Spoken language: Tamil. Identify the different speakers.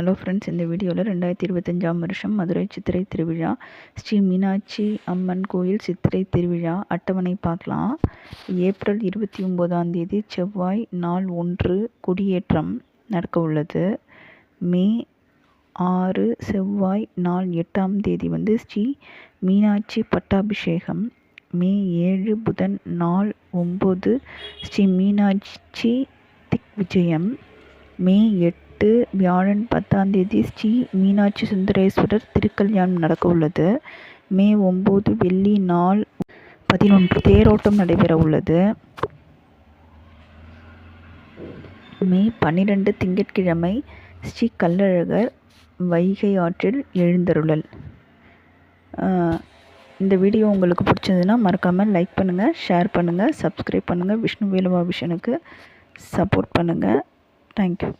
Speaker 1: ஹலோ ஃப்ரெண்ட்ஸ், இந்த வீடியோவில் 2025ஆம் வருஷம் மதுரை சித்திரை திருவிழா ஸ்ரீ மீனாட்சி அம்மன் கோயில் சித்திரை திருவிழா அட்டவணை பார்க்கலாம். ஏப்ரல் 29ஆம் தேதி செவ்வாய் நாள் 1 கொடியேற்றம் நடக்க உள்ளது. மே 6 செவ்வாய் நாள் 8ஆம் தேதி ஸ்ரீ மீனாட்சி பட்டாபிஷேகம். மே 7 புதன் நாள் 9 ஸ்ரீ மீனாட்சி திக் விஜயம். மே 8 வியாழன் 10ஆம் தேதி ஸ்ரீ மீனாட்சி சுந்தரேஸ்வரர் திருக்கல்யாணம் நடக்க உள்ளது. மே 9 வெள்ளி நாள் 11 தேரோட்டம் நடைபெற உள்ளது. மே 12 திங்கட்கிழமை ஸ்ரீ கள்ளழகர் வைகை ஆற்றில் எழுந்தருளல். இந்த வீடியோ உங்களுக்கு பிடிச்சதுன்னா மறக்காமல் லைக் பண்ணுங்கள், ஷேர் பண்ணுங்கள், சப்ஸ்கிரைப் பண்ணுங்கள். விஷ்ணு வேலுவா விஷனுக்கு சப்போர்ட் பண்ணுங்கள். தேங்க்யூ.